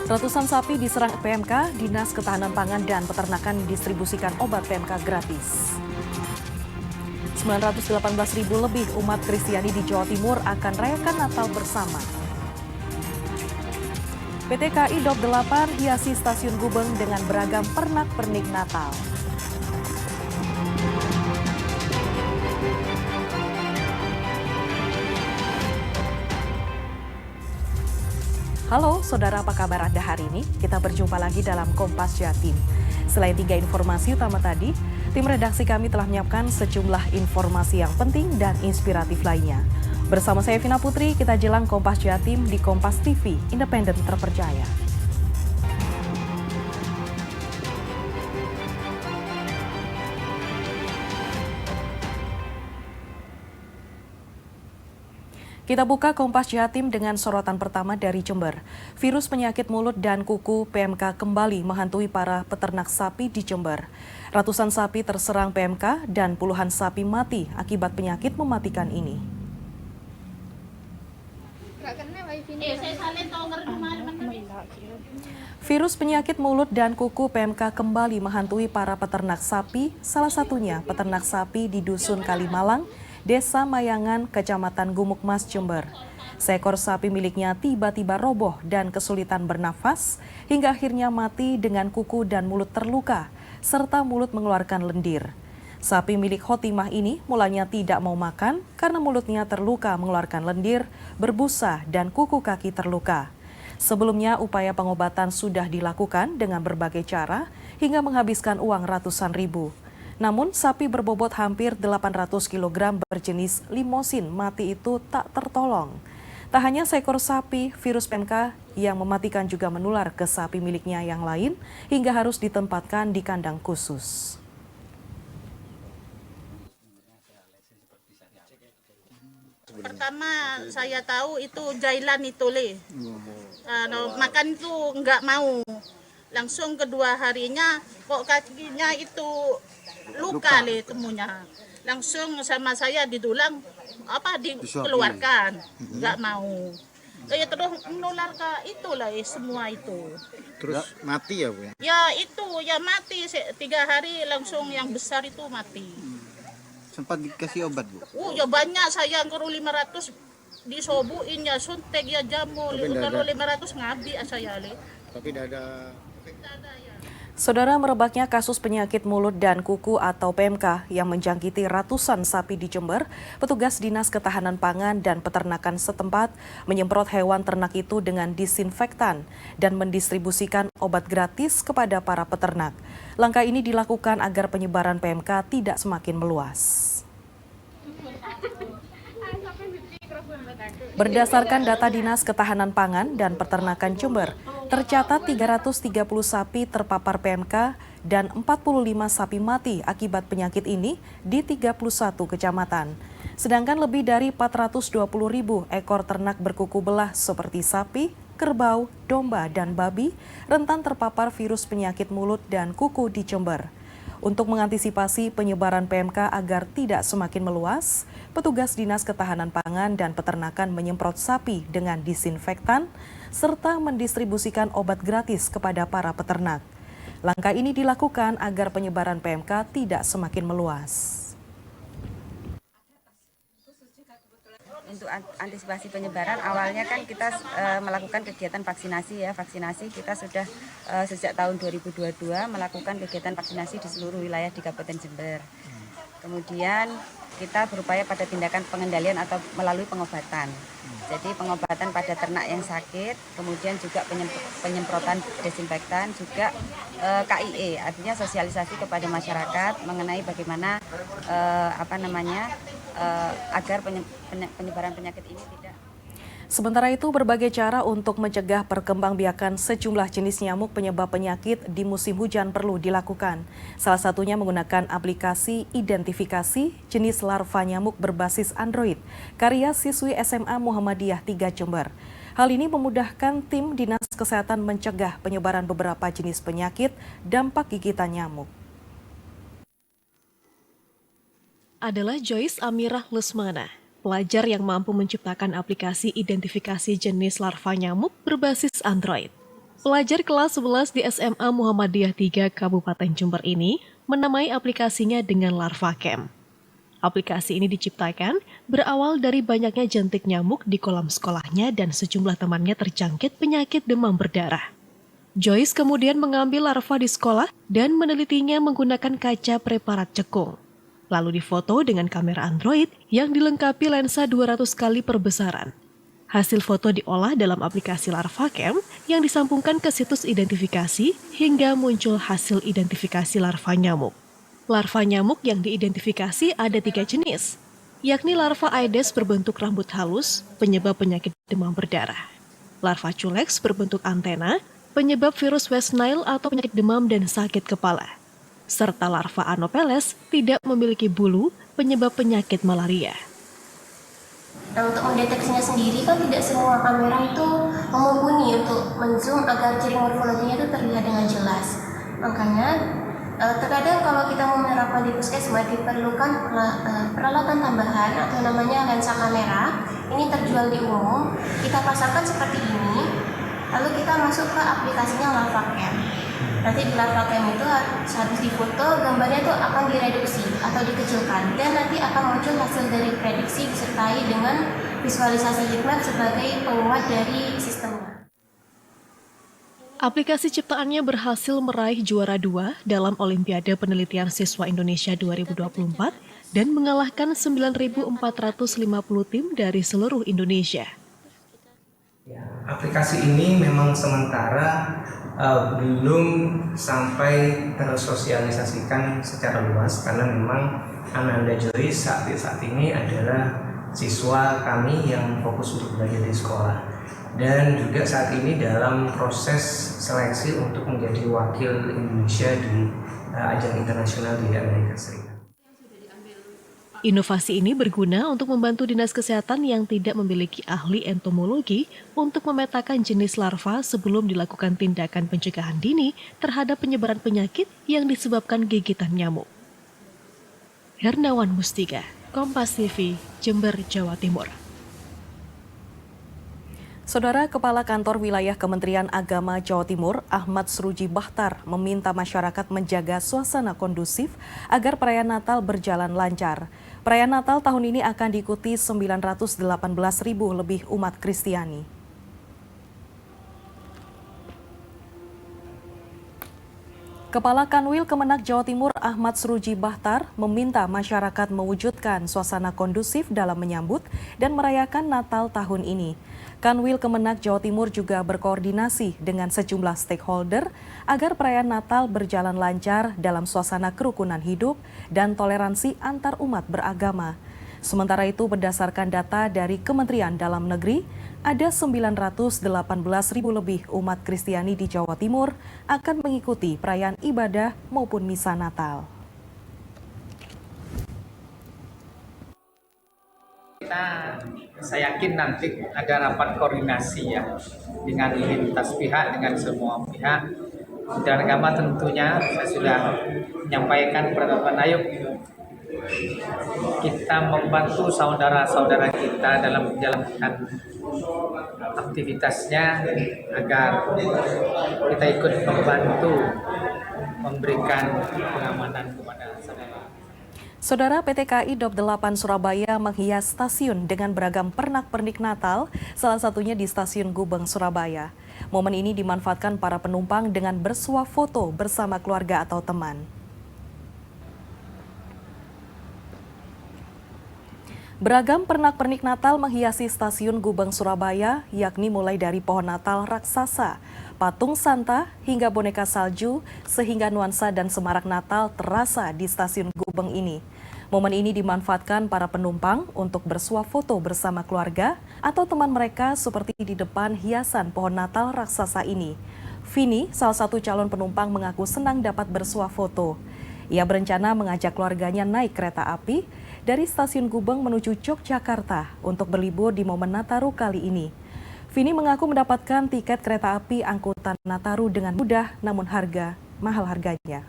Ratusan sapi diserang PMK, Dinas Ketahanan Pangan dan Peternakan distribusikan obat PMK gratis. 918.000 lebih umat Kristiani di Jawa Timur akan rayakan Natal bersama. PT KAI Daup 8 hiasi stasiun Gubeng dengan beragam pernak-pernik Natal. Halo saudara, apa kabar Anda hari ini? Kita berjumpa lagi dalam Kompas Jatim. Selain 3 informasi utama tadi, tim redaksi kami telah menyiapkan sejumlah informasi yang penting dan inspiratif lainnya. Bersama saya Vina Putri, kita jelang Kompas Jatim di Kompas TV, independen terpercaya. Kita buka Kompas Jatim dengan sorotan pertama dari Jember. Virus penyakit mulut dan kuku PMK kembali menghantui para peternak sapi di Jember. Ratusan sapi terserang PMK dan puluhan sapi mati akibat penyakit mematikan ini. Virus penyakit mulut dan kuku PMK kembali menghantui para peternak sapi, salah satunya peternak sapi di Dusun Kalimalang, Desa Mayangan, Kecamatan Gumukmas, Jember. Seekor sapi miliknya tiba-tiba roboh dan kesulitan bernafas hingga akhirnya mati dengan kuku dan mulut terluka, serta mulut mengeluarkan lendir. Sapi milik Khotimah ini mulanya tidak mau makan karena mulutnya terluka mengeluarkan lendir, berbusa, dan kuku kaki terluka. Sebelumnya upaya pengobatan sudah dilakukan dengan berbagai cara hingga menghabiskan uang ratusan ribu. Namun sapi berbobot hampir 800 kg berjenis limosin mati itu tak tertolong. Tak hanya seekor sapi, virus PMK yang mematikan juga menular ke sapi miliknya yang lain hingga harus ditempatkan di kandang khusus. Pertama saya tahu itu jailan itu makan itu nggak mau. Langsung kedua harinya kok kakinya itu luka temunya. Langsung sama saya didulang dikeluarkan, nggak mau. Terus menular ke itulah semua itu. Terus mati ya Bu ya? Ya itu ya mati 3 hari langsung yang besar itu mati. Sempat dikasih obat Bu? Ya banyak saya ngurus 500 disobuin ya suntik ya jamu. Kalau 500 ngabi saya Tapi tidak ada. Saudara, merebaknya kasus penyakit mulut dan kuku atau PMK yang menjangkiti ratusan sapi di Jember, petugas Dinas Ketahanan Pangan dan Peternakan setempat menyemprot hewan ternak itu dengan disinfektan dan mendistribusikan obat gratis kepada para peternak. Langkah ini dilakukan agar penyebaran PMK tidak semakin meluas. Berdasarkan data Dinas Ketahanan Pangan dan Peternakan Jember, tercatat 330 sapi terpapar PMK dan 45 sapi mati akibat penyakit ini di 31 kecamatan. Sedangkan lebih dari 420.000 ekor ternak berkuku belah seperti sapi, kerbau, domba, dan babi rentan terpapar virus penyakit mulut dan kuku di Jember. Untuk mengantisipasi penyebaran PMK agar tidak semakin meluas, petugas Dinas Ketahanan Pangan dan Peternakan menyemprot sapi dengan disinfektan serta mendistribusikan obat gratis kepada para peternak. Langkah ini dilakukan agar penyebaran PMK tidak semakin meluas. Untuk antisipasi penyebaran, awalnya kan kita melakukan kegiatan vaksinasi ya. Vaksinasi kita sudah sejak tahun 2022 melakukan kegiatan vaksinasi di seluruh wilayah di Kabupaten Jember. Kemudian kita berupaya pada tindakan pengendalian atau melalui pengobatan. Jadi pengobatan pada ternak yang sakit, kemudian juga penyemprotan desinfektan, juga KIE, artinya sosialisasi kepada masyarakat mengenai bagaimana agar penyebaran penyakit ini tidak. Sementara itu, berbagai cara untuk mencegah perkembangbiakan sejumlah jenis nyamuk penyebab penyakit di musim hujan perlu dilakukan. Salah satunya menggunakan aplikasi identifikasi jenis larva nyamuk berbasis Android, karya siswi SMA Muhammadiyah 3 Jember. Hal ini memudahkan tim Dinas Kesehatan mencegah penyebaran beberapa jenis penyakit dampak gigitan nyamuk. Adalah Joyce Amirah Lesmana, pelajar yang mampu menciptakan aplikasi identifikasi jenis larva nyamuk berbasis Android. Pelajar kelas 11 di SMA Muhammadiyah 3 Kabupaten Jember ini menamai aplikasinya dengan Larva Camp. Aplikasi ini diciptakan berawal dari banyaknya jentik nyamuk di kolam sekolahnya dan sejumlah temannya terjangkit penyakit demam berdarah. Joyce kemudian mengambil larva di sekolah dan menelitinya menggunakan kaca preparat cekung. Lalu difoto dengan kamera Android yang dilengkapi lensa 200 kali perbesaran. Hasil foto diolah dalam aplikasi Larva Camp yang disambungkan ke situs identifikasi hingga muncul hasil identifikasi larva nyamuk. Larva nyamuk yang diidentifikasi ada 3 jenis, yakni larva Aedes berbentuk rambut halus, penyebab penyakit demam berdarah. Larva Culex berbentuk antena, penyebab virus West Nile atau penyakit demam dan sakit kepala. Serta larva Anopheles tidak memiliki bulu, penyebab penyakit malaria. Nah, untuk mendeteksinya sendiri kan tidak semua kamera itu mumpuni untuk menzoom agar ciri morfologinya itu terlihat dengan jelas. Makanya terkadang kalau kita mau menerapkan di puskesmas diperlukan peralatan tambahan atau namanya lensa kamera. Ini terjual di umum, kita pasarkan seperti ini, lalu kita masuk ke aplikasinya Larva Camp. Nanti di Larva Camp itu habis difoto, gambarnya itu akan direduksi atau dikecilkan dan nanti akan muncul hasil dari prediksi disertai dengan visualisasi heatmap sebagai penguat dari sistemnya. Aplikasi ciptaannya berhasil meraih juara 2 dalam Olimpiade Penelitian Siswa Indonesia 2024 dan mengalahkan 9.450 tim dari seluruh Indonesia. Aplikasi ini memang sementara belum sampai tersosialisasikan secara luas karena memang Ananda Joyce saat ini adalah siswa kami yang fokus untuk belajar di sekolah dan juga saat ini dalam proses seleksi untuk menjadi wakil Indonesia di ajang internasional di Amerika Serikat. Inovasi ini berguna untuk membantu Dinas Kesehatan yang tidak memiliki ahli entomologi untuk memetakan jenis larva sebelum dilakukan tindakan pencegahan dini terhadap penyebaran penyakit yang disebabkan gigitan nyamuk. Hernawan Mustika, Kompas TV, Jember, Jawa Timur. Saudara Kepala Kantor Wilayah Kementerian Agama Jawa Timur, Ahmad Sruji Bahtar, meminta masyarakat menjaga suasana kondusif agar perayaan Natal berjalan lancar. Perayaan Natal tahun ini akan diikuti 918.000 lebih umat Kristiani. Kepala Kanwil Kemenak Jawa Timur Ahmad Sruji Bahtar meminta masyarakat mewujudkan suasana kondusif dalam menyambut dan merayakan Natal tahun ini. Kanwil Kemenak Jawa Timur juga berkoordinasi dengan sejumlah stakeholder agar perayaan Natal berjalan lancar dalam suasana kerukunan hidup dan toleransi antar umat beragama. Sementara itu, berdasarkan data dari Kementerian Dalam Negeri, ada 918.000 lebih umat Kristiani di Jawa Timur akan mengikuti perayaan ibadah maupun misa Natal. Saya yakin nanti ada rapat koordinasi ya dengan lintas pihak, dengan semua pihak. Dan agama tentunya saya sudah menyampaikan kepada Bapak Nayub, kita membantu saudara-saudara kita dalam menjalankan aktivitasnya agar kita ikut membantu memberikan pengamanan kepada saudara. Saudara, PT KAI Daup 8 Surabaya menghias stasiun dengan beragam pernak-pernik Natal, salah satunya di Stasiun Gubeng, Surabaya. Momen ini dimanfaatkan para penumpang dengan bersuah foto bersama keluarga atau teman. Beragam pernak-pernik Natal menghiasi Stasiun Gubeng, Surabaya, yakni mulai dari pohon Natal raksasa, patung Santa, hingga boneka salju, sehingga nuansa dan semarak Natal terasa di Stasiun Gubeng ini. Momen ini dimanfaatkan para penumpang untuk bersuah foto bersama keluarga atau teman mereka seperti di depan hiasan pohon Natal raksasa ini. Vini, salah satu calon penumpang, mengaku senang dapat bersuah foto. Ia berencana mengajak keluarganya naik kereta api dari Stasiun Gubeng menuju Yogyakarta untuk berlibur di momen Nataru kali ini. Vini mengaku mendapatkan tiket kereta api angkutan Nataru dengan mudah, namun mahal harganya.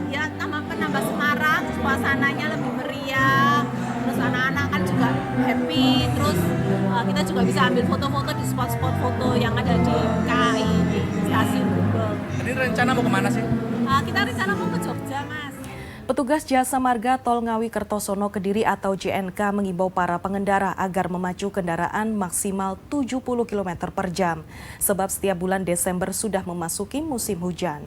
Ya penambah semarak, suasananya lebih meriah, terus anak-anak kan juga happy, juga bisa ambil foto-foto di spot-spot foto yang ada di KAI, di stasiun Google. Tadi rencana mau kemana sih? Kita rencana mau ke Jogja, Mas. Petugas Jasa Marga Tol Ngawi Kertosono Kediri atau JNK mengimbau para pengendara agar memacu kendaraan maksimal 70 km per jam, sebab setiap bulan Desember sudah memasuki musim hujan.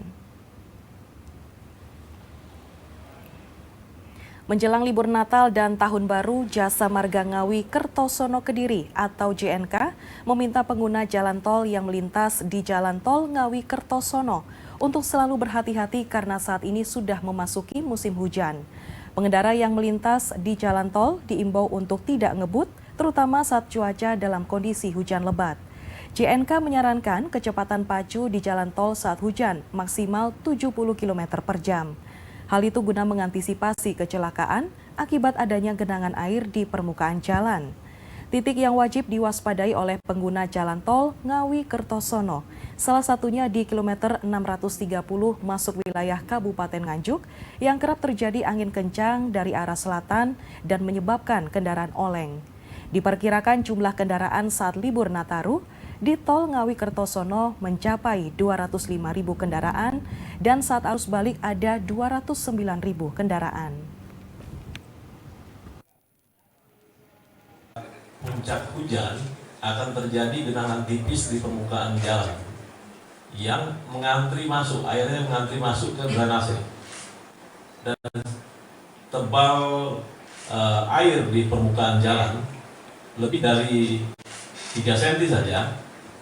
Menjelang libur Natal dan Tahun Baru, Jasa Marga Ngawi Kertosono Kediri atau JNK meminta pengguna jalan tol yang melintas di Jalan Tol Ngawi Kertosono untuk selalu berhati-hati karena saat ini sudah memasuki musim hujan. Pengendara yang melintas di jalan tol diimbau untuk tidak ngebut, terutama saat cuaca dalam kondisi hujan lebat. JNK menyarankan kecepatan pacu di jalan tol saat hujan maksimal 70 km per jam. Hal itu guna mengantisipasi kecelakaan akibat adanya genangan air di permukaan jalan. Titik yang wajib diwaspadai oleh pengguna jalan tol Ngawi Kertosono, salah satunya di kilometer 630 masuk wilayah Kabupaten Nganjuk yang kerap terjadi angin kencang dari arah selatan dan menyebabkan kendaraan oleng. Diperkirakan jumlah kendaraan saat libur Nataru di tol Ngawi Kertosono mencapai 205.000 kendaraan dan saat arus balik ada 209.000 kendaraan. Puncak hujan akan terjadi genangan tipis di permukaan jalan yang mengantri masuk, airnya mengantri masuk ke drainase dan tebal air di permukaan jalan lebih dari 3 cm saja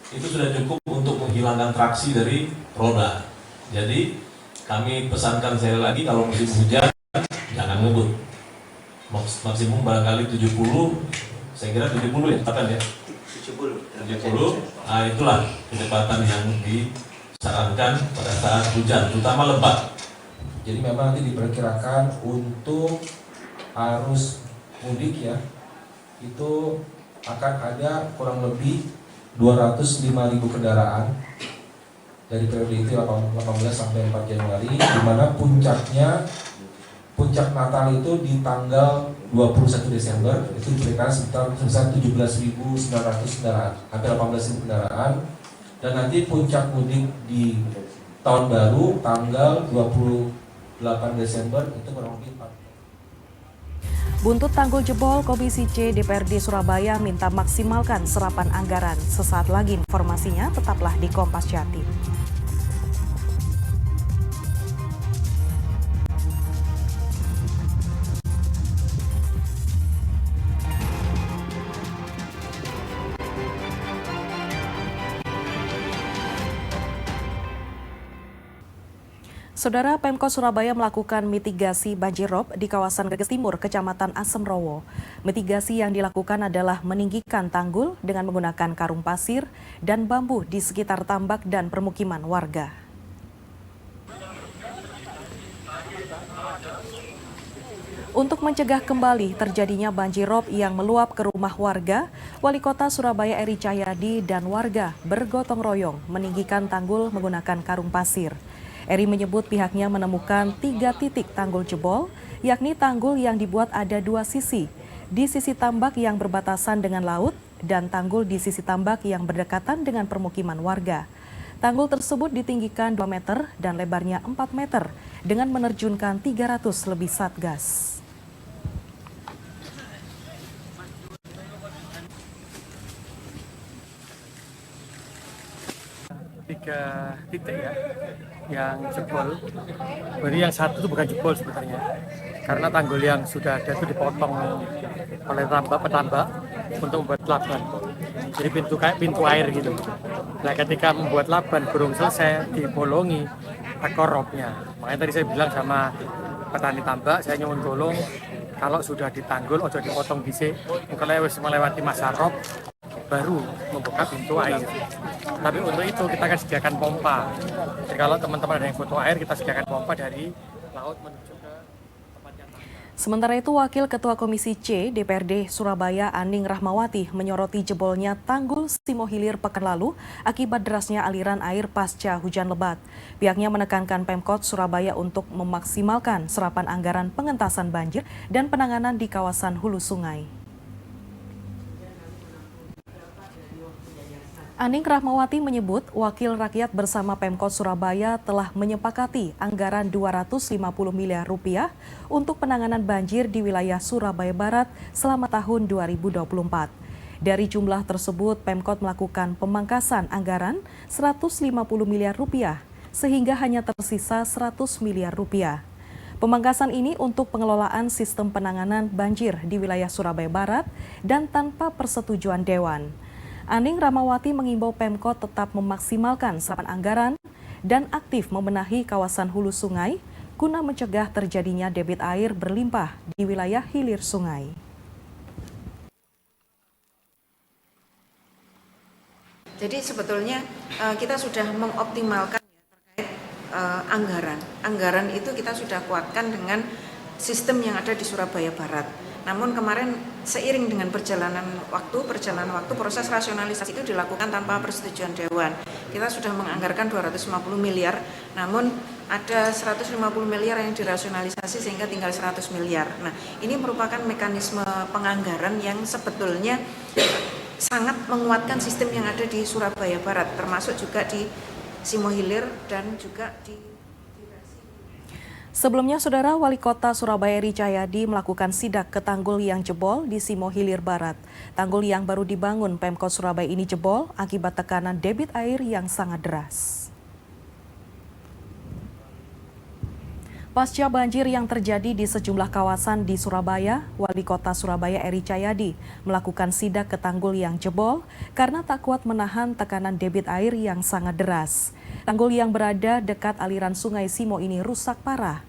itu sudah cukup untuk menghilangkan traksi dari roda. Jadi kami pesankan sekali lagi kalau musim hujan jangan ngebut, maksimum barangkali 70. Saya kira 70 ya, kecepatan ya? 70. Nah itulah kecepatan yang disarankan pada saat hujan, terutama lebat. Jadi memang nanti diperkirakan untuk arus mudik ya, itu akan ada kurang lebih 205.000 kendaraan dari periode itu 18 sampai 4 Januari, di mana puncak Natal itu di tanggal 21 Desember itu diperkirakan sebesar 17.900 kendaraan, hampir 18.000 kendaraan, dan nanti puncak mudik di tahun baru tanggal 28 Desember itu kurang lebih 4. Buntut tanggul jebol, Komisi C DPRD Surabaya minta maksimalkan serapan anggaran. Sesaat lagi informasinya, tetaplah di Kompas Jatim. Saudara, Pemkot Surabaya melakukan mitigasi banjirop di kawasan Greges Timur, Kecamatan Asemrowo. Mitigasi yang dilakukan adalah meninggikan tanggul dengan menggunakan karung pasir dan bambu di sekitar tambak dan permukiman warga. Untuk mencegah kembali terjadinya banjirop yang meluap ke rumah warga, Wali Kota Surabaya Eri Cahyadi dan warga bergotong royong meninggikan tanggul menggunakan karung pasir. Eri menyebut pihaknya menemukan 3 titik tanggul jebol, yakni tanggul yang dibuat ada 2 sisi, di sisi tambak yang berbatasan dengan laut dan tanggul di sisi tambak yang berdekatan dengan permukiman warga. Tanggul tersebut ditinggikan 2 meter dan lebarnya 4 meter dengan menerjunkan 300 lebih satgas. Tiga titik ya yang jebol. Berarti yang satu itu bukan jebol sebenarnya, karena tanggul yang sudah ada itu dipotong oleh petambak untuk membuat laban. Jadi pintu air gitu. Nah ketika membuat laban belum selesai dibolongi koropnya. Makanya tadi saya bilang sama petani tambak, saya nyuwun tolong kalau sudah ditanggul ojo dipotong dhisik, kalau wis melewati masa rob baru membuka pintu air. Tapi untuk itu kita akan sediakan pompa. Jadi kalau teman-teman ada yang butuh air, kita sediakan pompa dari laut menuju ke tempatnya. Sementara itu, Wakil Ketua Komisi C DPRD Surabaya Aning Rahmawati menyoroti jebolnya tanggul Simo Hilir pekan lalu akibat derasnya aliran air pasca hujan lebat. Pihaknya menekankan Pemkot Surabaya untuk memaksimalkan serapan anggaran pengentasan banjir dan penanganan di kawasan hulu sungai. Aning Rahmawati menyebut Wakil Rakyat bersama Pemkot Surabaya telah menyepakati anggaran 250 miliar rupiah untuk penanganan banjir di wilayah Surabaya Barat selama tahun 2024. Dari jumlah tersebut, Pemkot melakukan pemangkasan anggaran 150 miliar rupiah sehingga hanya tersisa 100 miliar rupiah. Pemangkasan ini untuk pengelolaan sistem penanganan banjir di wilayah Surabaya Barat dan tanpa persetujuan Dewan. Aning Rahmawati mengimbau Pemkot tetap memaksimalkan serapan anggaran dan aktif membenahi kawasan hulu sungai guna mencegah terjadinya debit air berlimpah di wilayah hilir sungai. Jadi sebetulnya kita sudah mengoptimalkan terkait anggaran. Anggaran itu kita sudah kuatkan dengan sistem yang ada di Surabaya Barat. Namun kemarin seiring dengan perjalanan waktu, proses rasionalisasi itu dilakukan tanpa persetujuan Dewan. Kita sudah menganggarkan 250 miliar, namun ada 150 miliar yang dirasionalisasi sehingga tinggal 100 miliar. Nah, ini merupakan mekanisme penganggaran yang sebetulnya sangat menguatkan sistem yang ada di Surabaya Barat, termasuk juga di Simo Hilir dan juga di Sebelumnya, Saudara, Wali Kota Surabaya Eri Cahyadi melakukan sidak ke tanggul yang jebol di Simo Hilir Barat. Tanggul yang baru dibangun Pemkot Surabaya ini jebol akibat tekanan debit air yang sangat deras. Pasca banjir yang terjadi di sejumlah kawasan di Surabaya, Wali Kota Surabaya Eri Cahyadi melakukan sidak ke tanggul yang jebol karena tak kuat menahan tekanan debit air yang sangat deras. Tanggul yang berada dekat aliran sungai Simo ini rusak parah.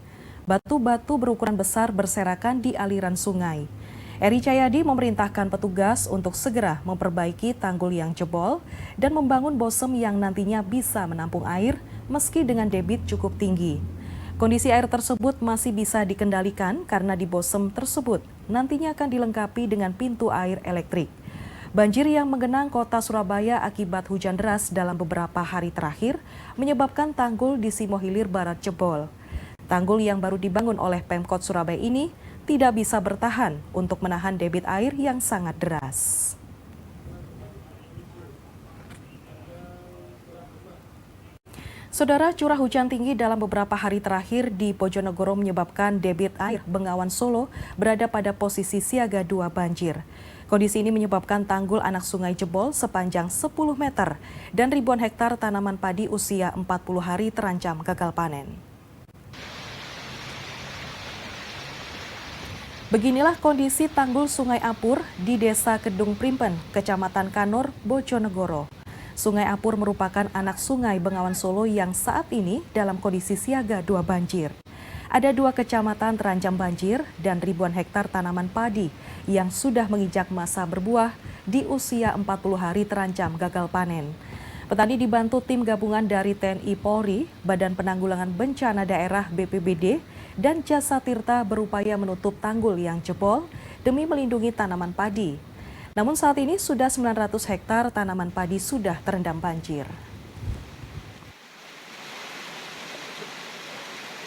Batu-batu berukuran besar berserakan di aliran sungai. Eri Cahyadi memerintahkan petugas untuk segera memperbaiki tanggul yang jebol dan membangun bosem yang nantinya bisa menampung air meski dengan debit cukup tinggi. Kondisi air tersebut masih bisa dikendalikan karena di bosem tersebut nantinya akan dilengkapi dengan pintu air elektrik. Banjir yang menggenang kota Surabaya akibat hujan deras dalam beberapa hari terakhir menyebabkan tanggul di Simo Hilir Barat jebol. Tanggul yang baru dibangun oleh Pemkot Surabaya ini tidak bisa bertahan untuk menahan debit air yang sangat deras. Saudara, curah hujan tinggi dalam beberapa hari terakhir di Bojonegoro menyebabkan debit air Bengawan Solo berada pada posisi siaga 2 banjir. Kondisi ini menyebabkan tanggul anak sungai jebol sepanjang 10 meter dan ribuan hektar tanaman padi usia 40 hari terancam gagal panen. Beginilah kondisi tanggul Sungai Apur di Desa Kedung Primpen, Kecamatan Kanor, Bojonegoro. Sungai Apur merupakan anak sungai Bengawan Solo yang saat ini dalam kondisi siaga 2 banjir. Ada 2 kecamatan terancam banjir dan ribuan hektar tanaman padi yang sudah menginjak masa berbuah di usia 40 hari terancam gagal panen. Petani dibantu tim gabungan dari TNI Polri, Badan Penanggulangan Bencana Daerah BPBD, dan Jasa Tirta berupaya menutup tanggul yang jebol demi melindungi tanaman padi. Namun saat ini sudah 900 hektar tanaman padi sudah terendam banjir.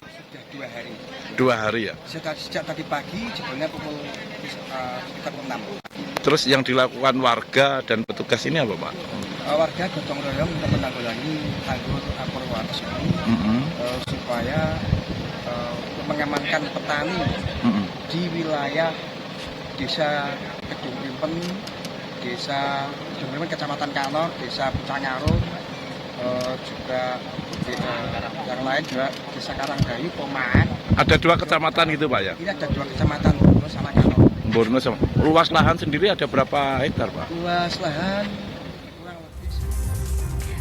Sudah 2 hari. 2 hari ya? Sejak tadi pagi jebolnya pukul sekitar 6. Terus yang dilakukan warga dan petugas ini apa, Pak? Warga gotong royong untuk menanggulangi tanggul Apur Wates ini supaya mengamankan petani di wilayah Desa Kedung Primpen, Desa Kedung Primpen, Kecamatan Kanor, Desa Pucangaro, juga yang lain juga Desa Karanggayu, Pomaan. Ada 2 kecamatan gitu, Pak ya? Ini ada 2 kecamatan, Borno sama Kanor. Borno sama. Luas lahan sendiri ada berapa hektar, Pak? Luas lahan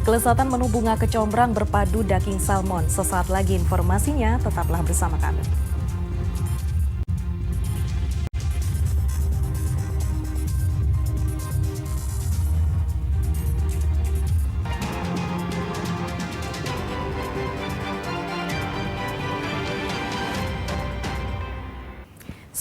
Kelezatan menu bunga kecombrang berpadu daging salmon. Sesaat lagi informasinya, tetaplah bersama kami.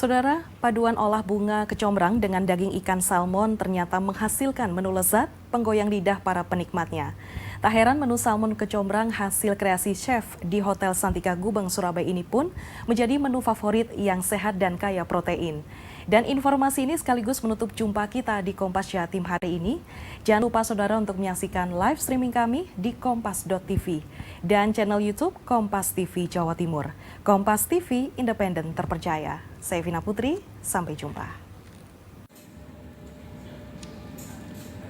Saudara, paduan olah bunga kecombrang dengan daging ikan salmon ternyata menghasilkan menu lezat penggoyang lidah para penikmatnya. Tak heran menu salmon kecombrang hasil kreasi chef di Hotel Santika Gubeng, Surabaya ini pun menjadi menu favorit yang sehat dan kaya protein. Dan informasi ini sekaligus menutup jumpa kita di Kompas Jatim hari ini. Jangan lupa saudara untuk menyaksikan live streaming kami di kompas.tv dan channel YouTube Kompas TV Jawa Timur. Kompas TV, independen terpercaya. Saya Vina Putri, sampai jumpa.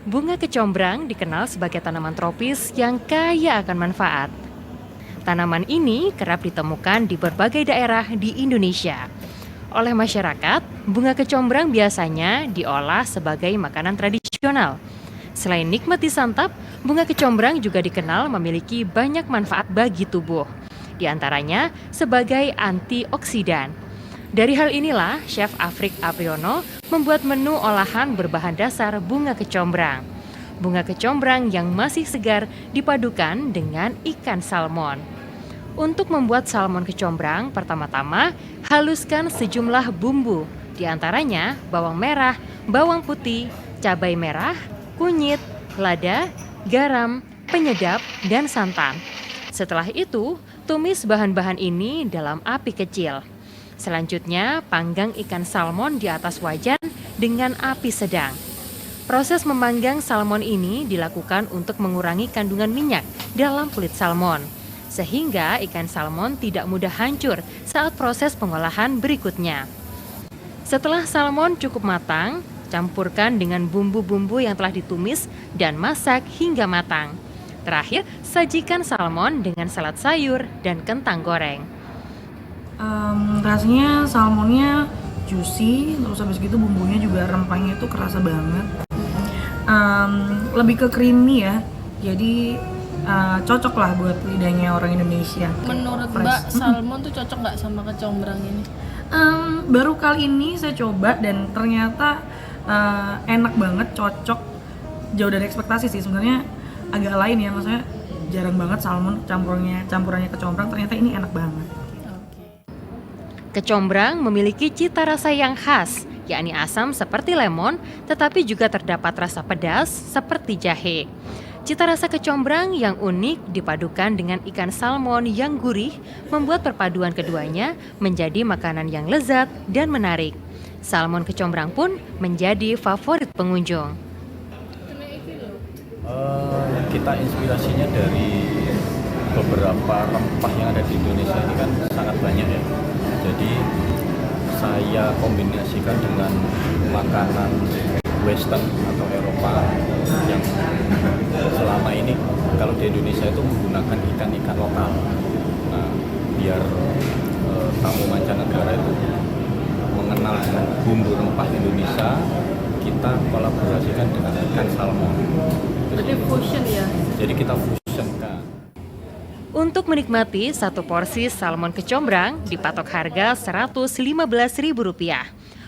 Bunga kecombrang dikenal sebagai tanaman tropis yang kaya akan manfaat. Tanaman ini kerap ditemukan di berbagai daerah di Indonesia. Oleh masyarakat, bunga kecombrang biasanya diolah sebagai makanan tradisional. Selain nikmat disantap, bunga kecombrang juga dikenal memiliki banyak manfaat bagi tubuh. Di antaranya sebagai antioksidan. Dari hal inilah, Chef Afrik Apriyono membuat menu olahan berbahan dasar bunga kecombrang. Bunga kecombrang yang masih segar dipadukan dengan ikan salmon. Untuk membuat salmon kecombrang, pertama-tama haluskan sejumlah bumbu, di antaranya bawang merah, bawang putih, cabai merah, kunyit, lada, garam, penyedap, dan santan. Setelah itu, tumis bahan-bahan ini dalam api kecil. Selanjutnya, panggang ikan salmon di atas wajan dengan api sedang. Proses memanggang salmon ini dilakukan untuk mengurangi kandungan minyak dalam kulit salmon, sehingga ikan salmon tidak mudah hancur saat proses pengolahan berikutnya. Setelah salmon cukup matang, campurkan dengan bumbu-bumbu yang telah ditumis dan masak hingga matang. Terakhir, sajikan salmon dengan salad sayur dan kentang goreng. Rasanya salmonnya juicy, terus habis gitu bumbunya juga rempahnya itu kerasa banget. Lebih ke creamy ya, jadi cocok lah buat lidahnya orang Indonesia. Menurut Mbak, salmon tuh cocok nggak sama kecombrang ini? Baru kali ini saya coba dan ternyata enak banget, cocok, jauh dari ekspektasi sih. Sebenarnya agak lain ya, maksudnya jarang banget salmon campurannya kecombrang, ternyata ini enak banget. Kecombrang memiliki cita rasa yang khas, yakni asam seperti lemon, tetapi juga terdapat rasa pedas seperti jahe. Cita rasa kecombrang yang unik dipadukan dengan ikan salmon yang gurih, membuat perpaduan keduanya menjadi makanan yang lezat dan menarik. Salmon kecombrang pun menjadi favorit pengunjung. Kita inspirasinya dari beberapa rempah yang ada di Indonesia ini kan sangat banyak ya. Jadi saya kombinasikan dengan makanan Western atau Eropa yang selama ini kalau di Indonesia itu menggunakan ikan-ikan lokal. Nah, biar tamu mancanegara itu mengenal bumbu rempah Indonesia, kita kolaborasikan dengan ikan salmon. Jadi fusion ya? Jadi kita fusionkan. Untuk menikmati satu porsi salmon kecombrang dipatok harga Rp115.000.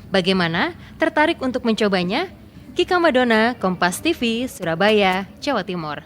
Bagaimana? Tertarik untuk mencobanya? Kika Madona, Kompas TV, Surabaya, Jawa Timur.